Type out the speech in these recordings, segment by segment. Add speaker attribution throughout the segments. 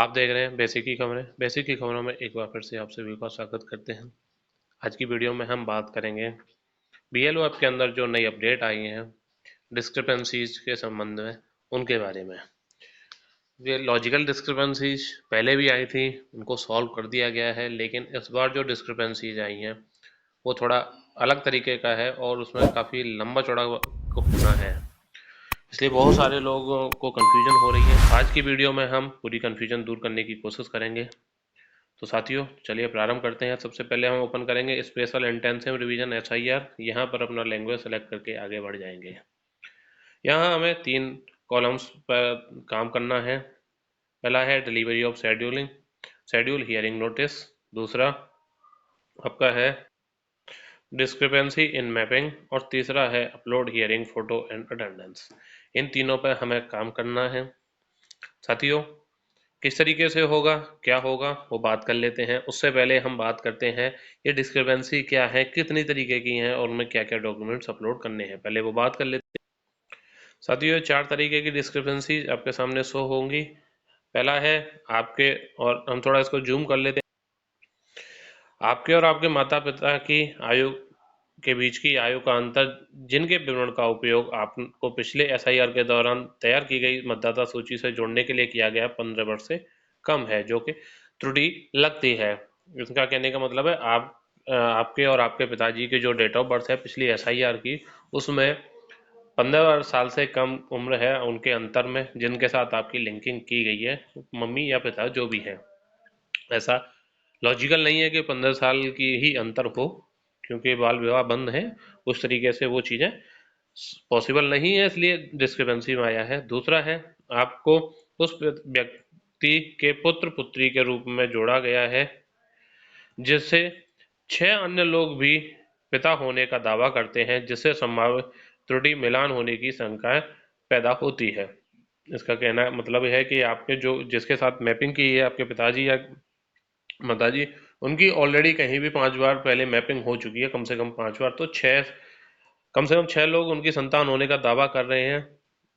Speaker 1: आप देख रहे हैं बेसिक की खबरें। बेसिक की खबरों में एक बार फिर से आप सभी का स्वागत करते हैं। आज की वीडियो में हम बात करेंगे बीएलओ ऐप के अंदर जो नई अपडेट आई हैं डिस्क्रिपेंसीज के संबंध में, उनके बारे में। ये लॉजिकल डिस्क्रिपेंसीज पहले भी आई थी, उनको सॉल्व कर दिया गया है, लेकिन इस बार जो डिस्क्रिपेंसीज आई हैं वो थोड़ा अलग तरीके का है और उसमें काफ़ी लंबा चौड़ा होना है, इसलिए बहुत सारे लोगों को कन्फ्यूजन हो रही है। आज की वीडियो में हम पूरी कन्फ्यूजन दूर करने की कोशिश करेंगे। तो साथियों चलिए प्रारंभ करते हैं। सबसे पहले हम ओपन करेंगे स्पेशल इंटेंसिव रिवीजन SIR। यहाँ पर अपना लैंग्वेज सेलेक्ट करके आगे बढ़ जाएंगे। यहाँ हमें 3 कॉलम्स पर काम करना है। पहला है delivery of schedule hearing notice. दूसरा आपका है डिस्क्रिपेंसी इन मैपिंग और तीसरा है upload hearing photo and attendance. इन तीनों पर हमें काम करना है। साथियों किस तरीके से होगा, क्या होगा, वो बात कर लेते हैं। उससे पहले हम बात करते हैं ये डिस्क्रिपेंसी क्या है, कितनी तरीके की हैं और उनमें क्या क्या डॉक्यूमेंट्स अपलोड करने हैं, पहले वो बात कर लेते हैं। साथियों 4 तरीके की डिस्क्रिपेंसी आपके सामने शो होंगी। पहला है आपके, और हम थोड़ा इसको जूम कर लेते हैं, आपके और आपके माता पिता की आयु के बीच की आयु का अंतर, जिनके विवरण का उपयोग आपको पिछले SIR के दौरान तैयार की गई मतदाता सूची से जोड़ने के लिए किया गया 15 वर्ष से कम है, जो कि त्रुटि लगती है। इसका कहने का मतलब है आपके और आपके पिताजी की जो डेट ऑफ बर्थ है पिछली SIR की, उसमें 15 साल से कम उम्र है उनके अंतर में, जिनके साथ आपकी लिंकिंग की गई है, मम्मी या पिता जो भी है। ऐसा लॉजिकल नहीं है कि 15 साल की ही अंतर हो, क्योंकि बाल विवाह बंद है, उस तरीके से वो चीज़ें पॉसिबल नहीं है, इसलिए डिस्क्रिपेंसी में आया है। दूसरा है आपको उस व्यक्ति के पुत्र पुत्री के रूप में जोड़ा गया है जिससे 6 अन्य लोग भी पिता होने का दावा करते हैं, जिससे संभावित त्रुटि मिलान होने की शंका पैदा होती है। इसका कहना मतलब है कि आपके जो जिसके साथ मैपिंग की है आपके पिताजी या माताजी, उनकी ऑलरेडी कहीं भी 5 बार पहले मैपिंग हो चुकी है, कम से कम 5 बार, तो 6 कम से कम 6 लोग उनकी संतान होने का दावा कर रहे हैं,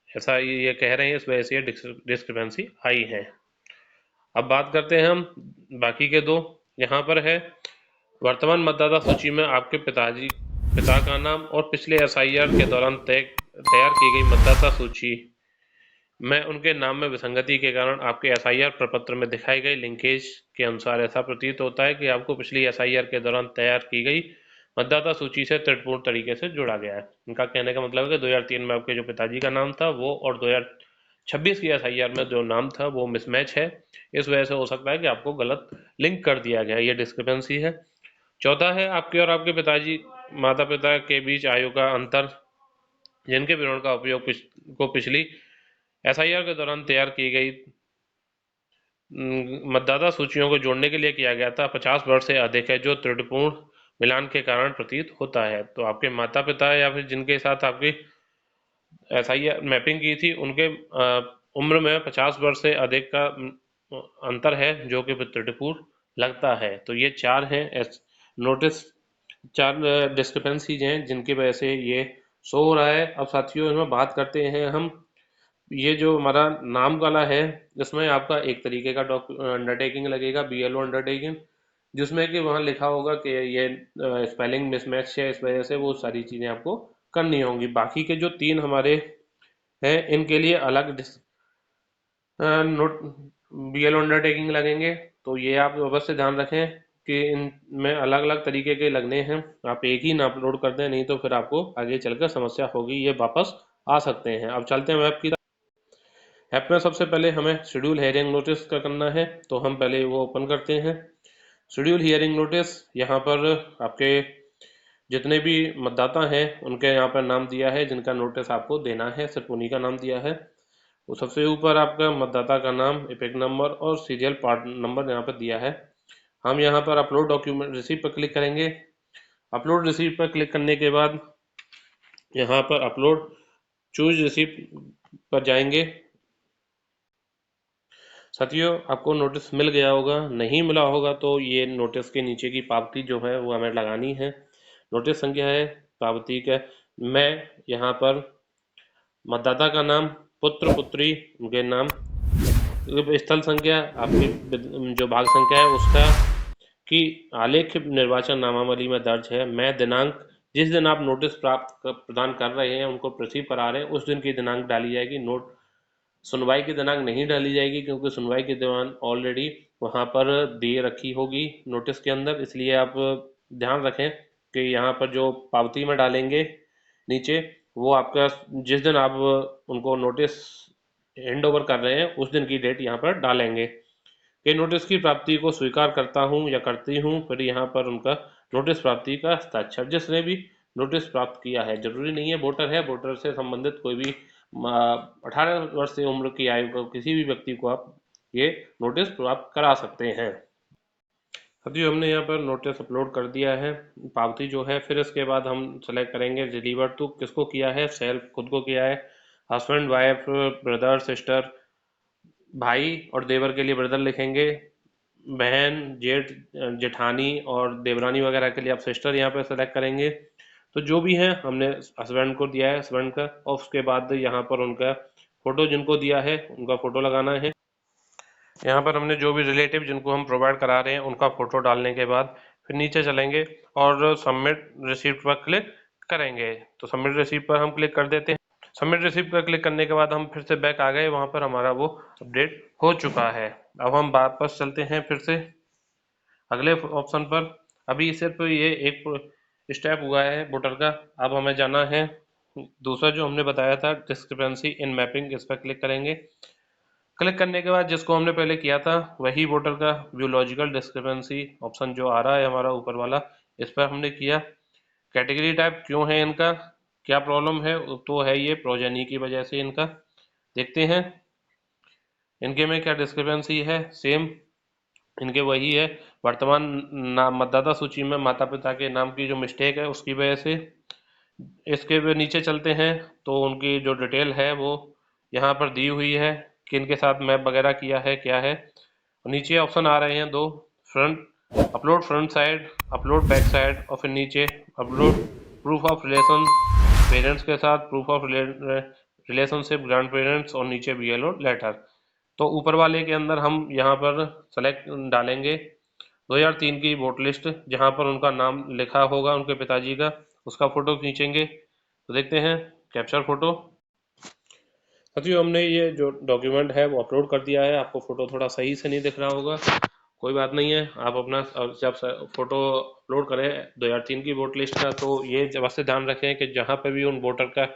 Speaker 1: ऐसा ये कह रहे हैं, इस वजह से ये डिस्क्रिपेंसी आई है। अब बात करते हैं हम बाकी के दो। यहाँ पर है वर्तमान मतदाता सूची में आपके पिता का नाम और पिछले SIR के दौरान तैयार की गई मतदाता सूची में उनके नाम में विसंगति के कारण आपके SIR प्रपत्र में दिखाई गई लिंकेज के अनुसार ऐसा प्रतीत होता है कि आपको पिछली SIR के दौरान तैयार की गई मतदाता सूची से त्रुटिपूर्ण तरीके से जोड़ा गया है। इनका कहने का मतलब है कि 2003 में आपके जो पिताजी का नाम था वो और 2026 की SIR में जो नाम था वो मिसमैच है, इस वजह से हो सकता है कि आपको गलत लिंक कर दिया गया, ये डिस्क्रिपेंसी है। चौथा है आपके और आपके पिताजी माता पिता के बीच आयु का अंतर, जिनके विवरण का उपयोग पिछली SIR के दौरान तैयार की गई मतदाता सूचियों को जोड़ने के लिए किया गया था, 50 वर्ष से अधिक है, जो त्रुटिपूर्ण मिलान के कारण प्रतीत होता है। तो आपके माता पिता या फिर जिनके साथ आपकी SIR मैपिंग की थी, उनके उम्र में 50 वर्ष से अधिक का अंतर है, जो कि त्रुटिपूर्ण लगता है। तो ये 4 हैं नोटिस, 4 डिस्क्रिपेंसीज हैं जिनकी वजह से ये शो हो रहा है। अब साथियों इसमें बात करते हैं हम, ये जो हमारा नाम वाला है, इसमें आपका एक तरीके का अंडरटेकिंग लगेगा, BLO अंडरटेकिंग, जिसमें कि वहाँ लिखा होगा कि ये स्पेलिंग मिसमैच है, इस वजह से वो सारी चीज़ें आपको करनी होंगी। बाकी के जो 3 हमारे हैं इनके लिए अलग नोट BLO अंडरटेकिंग लगेंगे, तो ये आप अवश्य ध्यान रखें कि इनमें अलग अलग तरीके के लगने हैं। आप एक ही ना अपलोड कर दें, नहीं तो फिर आपको आगे चलकर समस्या होगी, ये वापस आ सकते हैं। अब चलते हैं ऐप की। ऐप में सबसे पहले हमें शेड्यूल हियरिंग नोटिस का करना है, तो हम पहले वो ओपन करते हैं। शेड्यूल हियरिंग नोटिस, यहाँ पर आपके जितने भी मतदाता हैं उनके यहाँ पर नाम दिया है, जिनका नोटिस आपको देना है सिर्फ उन्हीं का नाम दिया है। वो सबसे ऊपर आपका मतदाता का नाम, एपिक नंबर और सीरियल पार्ट नंबर यहाँ पर दिया है। हम यहाँ पर अपलोड डॉक्यूमेंट रिसीप्ट पर क्लिक करेंगे। अपलोड रिसीप्ट पर क्लिक करने के बाद यहाँ पर अपलोड चूज रिसीप्ट पर जाएंगे। साथियों आपको नोटिस मिल गया होगा, नहीं मिला होगा तो ये नोटिस के नीचे की पावती जो है वो हमें लगानी है। नोटिस संख्या है, पावती का मैं यहाँ पर मतदाता का नाम, पुत्र पुत्री उनके नाम, स्थल संख्या आपकी जो भाग संख्या है उसका कि आलेख निर्वाचन नामावली में दर्ज है। मैं दिनांक जिस दिन आप नोटिस प्रदान कर रहे हैं उनको रिसीव करा रहे हैं उस दिन की दिनांक डाली जाएगी। नोट सुनवाई की दिनांक नहीं डाली जाएगी क्योंकि सुनवाई की दिनांक ऑलरेडी वहाँ पर दे रखी होगी नोटिस के अंदर। इसलिए आप ध्यान रखें कि यहाँ पर जो पावती में डालेंगे नीचे वो आपका जिस दिन आप उनको नोटिस हैंड ओवर कर रहे हैं उस दिन की डेट यहाँ पर डालेंगे कि नोटिस की प्राप्ति को स्वीकार करता हूँ या करती हूँ। फिर यहाँ पर उनका नोटिस प्राप्ति का हस्ताक्षर। जिसने भी नोटिस प्राप्त किया है, जरूरी नहीं है वोटर है, वोटर से संबंधित कोई भी 18 वर्ष से उम्र की आयु का किसी भी व्यक्ति को आप ये नोटिस प्राप्त करा सकते हैं। अभी हमने यहाँ पर नोटिस अपलोड कर दिया है, पावती जो है। फिर इसके बाद हम सेलेक्ट करेंगे डिलीवर टू, किसको किया है, सेल्फ खुद को किया है, हस्बैंड वाइफ ब्रदर सिस्टर, भाई और देवर के लिए ब्रदर लिखेंगे, बहन जेठ जेठानी और देवरानी वगैरह के लिए आप सिस्टर यहाँ पे सेलेक्ट करेंगे। तो जो भी है हमने हस्बैंड को दिया है हस्बैंड का, और उसके बाद यहाँ पर उनका फोटो जिनको दिया है उनका फोटो लगाना है। यहाँ पर हमने जो भी रिलेटिव जिनको हम प्रोवाइड करा रहे हैं उनका फोटो डालने के बाद फिर नीचे चलेंगे और सबमिट रिसीप्ट पर क्लिक करेंगे। तो सबमिट रिसीप्ट पर हम क्लिक कर देते हैं। सबमिट रिसीप्ट पर क्लिक करने के बाद हम फिर से बैक आ गए, वहाँ पर हमारा वो अपडेट हो चुका है। अब हम वापस चलते हैं फिर से अगले ऑप्शन पर। अभी सिर्फ ये एक स्टेप हुआ है वोटर का, अब हमें जाना है दूसरा जो हमने बताया था डिस्क्रिपेंसी इन मैपिंग, इस पर क्लिक करेंगे। क्लिक करने के बाद जिसको हमने पहले किया था वही वोटर का बियोलॉजिकल डिस्क्रिपेंसी ऑप्शन जो आ रहा है हमारा ऊपर वाला, इस पर हमने किया। कैटेगरी टाइप क्यों है इनका, क्या प्रॉब्लम है, तो है ये प्रोजेनी की वजह से इनका। देखते हैं इनके में क्या डिस्क्रिपेंसी है। सेम इनके वही है, वर्तमान नाम मतदाता सूची में माता पिता के नाम की जो मिस्टेक है उसकी वजह से। इसके भी नीचे चलते हैं तो उनकी जो डिटेल है वो यहाँ पर दी हुई है कि इनके साथ मैप वगैरह किया है क्या है। नीचे ऑप्शन आ रहे हैं दो, front upload front side, upload back side, और फिर नीचे upload proof of relation parents के साथ, proof of relationship grand parents, और नीचे बीएलओ लेटर। तो ऊपर वाले के अंदर हम यहाँ पर सेलेक्ट डालेंगे 2003 की वोट लिस्ट, जहाँ पर उनका नाम लिखा होगा उनके पिताजी का, उसका फोटो खींचेंगे। तो देखते हैं कैप्चर फोटो। साथियों हमने ये जो डॉक्यूमेंट है वो अपलोड कर दिया है। आपको फोटो थोड़ा सही से नहीं दिख रहा होगा, कोई बात नहीं है, आप अपना जब फोटो अपलोड करें 2003 की वोट लिस्ट का तो ये बस से ध्यान रखें कि जहाँ पे भी उन वोटर का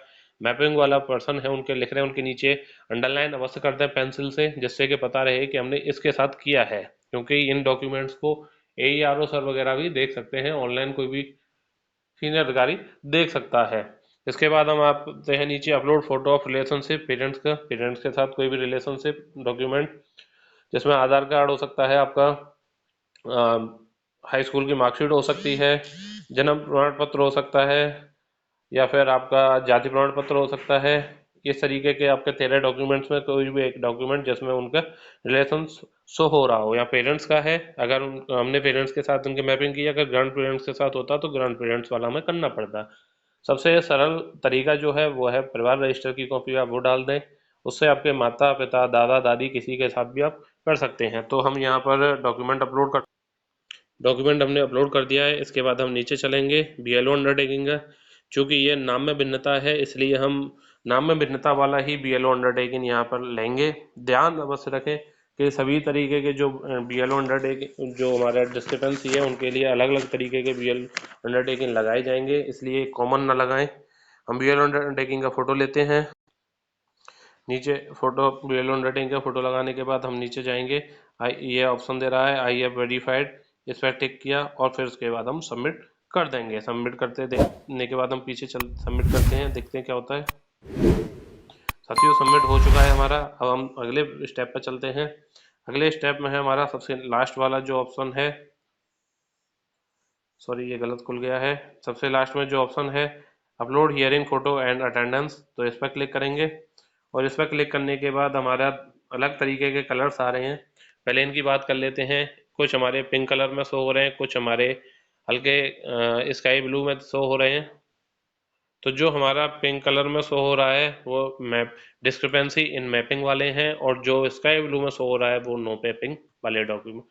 Speaker 1: मैपिंग वाला पर्सन है उनके लिख रहे हैं उनके नीचे अंडरलाइन अवश्य कर दें पेंसिल से, जिससे कि पता रहे कि हमने इसके साथ किया है। क्योंकि इन डॉक्यूमेंट्स को AERO सर वगैरह भी देख सकते हैं, ऑनलाइन कोई भी सीनियर अधिकारी देख सकता है। इसके बाद हम आते हैं नीचे upload photo of relationship parents का, पेरेंट्स के साथ कोई भी रिलेशनशिप डॉक्यूमेंट जिसमें आधार कार्ड हो सकता है आपका, हाई स्कूल की मार्कशीट हो सकती है, जन्म प्रमाण पत्र हो सकता है, या फिर आपका जाति प्रमाण पत्र हो सकता है। इस तरीके के आपके 13 डॉक्यूमेंट्स में कोई भी एक डॉक्यूमेंट जिसमें उनका रिलेशन शो हो रहा हो, या पेरेंट्स का है अगर हमने पेरेंट्स के साथ उनके मैपिंग की, अगर ग्रैंड पेरेंट्स के साथ होता तो ग्रैंड पेरेंट्स वाला हमें करना पड़ता। सबसे सरल तरीका जो है वो है परिवार रजिस्टर की कॉपी आप वो डाल दें, उससे आपके माता पिता दादा दादी किसी के साथ भी आप कर सकते हैं। तो हम यहाँ पर डॉक्यूमेंट हमने अपलोड कर दिया है। इसके बाद हम नीचे चलेंगे BLO अंडरटेकिंग का, चूँकि ये नाम में भिन्नता है इसलिए हम नाम में भिन्नता वाला ही BLO अंडरटेकिंग यहाँ पर लेंगे। ध्यान अवश्य रखें कि सभी तरीके के जो BLO अंडरटेकिंग जो हमारा डिस्क्रिपेंसी है उनके लिए अलग अलग तरीके के BLO अंडरटेकिंग लगाए जाएंगे, इसलिए कॉमन ना लगाएं। हम BLO अंडरटेकिंग का फोटो लेते हैं। नीचे फोटो BLO अंडरटेकिंग का फोटो लगाने के बाद हम नीचे जाएंगे, ये ऑप्शन दे रहा है आई हैव वेरीफाइड, इस पर टिक किया और फिर उसके बाद हम सबमिट कर देंगे। सबमिट करते देखने के बाद हम पीछे चल सबमिट करते हैं, देखते हैं क्या होता है। साथियों सबमिट हो चुका है हमारा। अब हम अगले स्टेप पर चलते हैं। अगले स्टेप में है हमारा सबसे लास्ट वाला जो ऑप्शन है, सॉरी ये गलत खुल गया है, सबसे लास्ट में जो ऑप्शन है upload hearing photo and attendance, तो इस पर क्लिक करेंगे। और इस पर क्लिक करने के बाद हमारा अलग तरीके के कलर्स आ रहे हैं। पहले इनकी बात कर लेते हैं। कुछ हमारे पिंक कलर में शो हो रहे हैं, कुछ हमारे हल्के स्काई ब्लू में शो हो रहे हैं। तो जो हमारा पिंक कलर में शो हो रहा है वो मैप डिस्क्रिपेंसी इन मैपिंग वाले हैं, और जो स्काई ब्लू में शो हो रहा है वो नो मैपिंग वाले डॉक्यूमेंट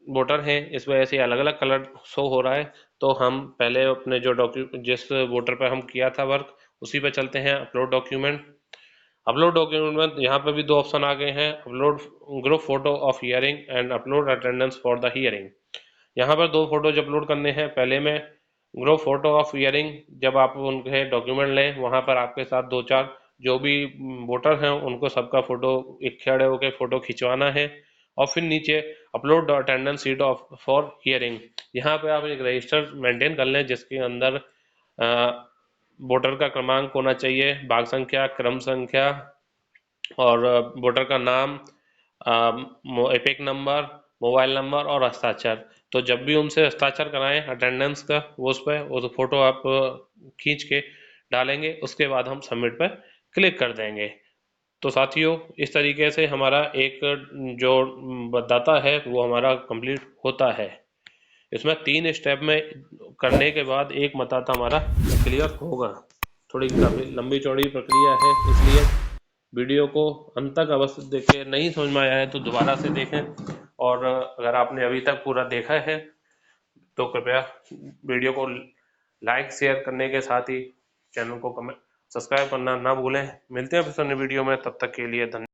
Speaker 1: वोटर हैं। इस वजह से अलग अलग कलर शो हो रहा है। तो हम पहले अपने जो जिस वोटर पे हम किया था वर्क उसी पे चलते हैं। अपलोड डॉक्यूमेंट में यहाँ पे भी दो ऑप्शन आ गए हैं, upload group photo of hearing and upload attendance for the hearing. यहाँ पर दो फोटोज अपलोड करने हैं। पहले में ग्रुप फोटो ऑफ हियरिंग, जब आप उनके डॉक्यूमेंट लें वहाँ पर आपके साथ दो चार जो भी वोटर हैं उनको सबका फोटो एक खड़े होकर फोटो खिंचवाना है। और फिर नीचे upload attendance sheet of for hearing, यहाँ पे आप एक रजिस्टर मेंटेन कर लें जिसके अंदर वोटर का क्रमांक होना चाहिए, भाग संख्या, क्रम संख्या और वोटर का नाम, एपिक नंबर, मोबाइल नंबर और हस्ताक्षर। तो जब भी उनसे हस्ताक्षर कराएं अटेंडेंस का वो उस पर वो फोटो आप खींच के डालेंगे, उसके बाद हम सबमिट पर क्लिक कर देंगे। तो साथियों इस तरीके से हमारा एक जो मतदाता है वो हमारा कंप्लीट होता है। इसमें 3 स्टेप में करने के बाद एक मतदाता हमारा क्लियर होगा। थोड़ी लंबी चौड़ी प्रक्रिया है, इसलिए वीडियो को अंत तक अवश्य देखें। नहीं समझ में आया है तो दोबारा से देखें, और अगर आपने अभी तक पूरा देखा है तो कृपया वीडियो को लाइक शेयर करने के साथ ही चैनल को कमेंट सब्सक्राइब करना ना भूलें। मिलते हैं फिर अन्य वीडियो में, तब तक के लिए धन्यवाद।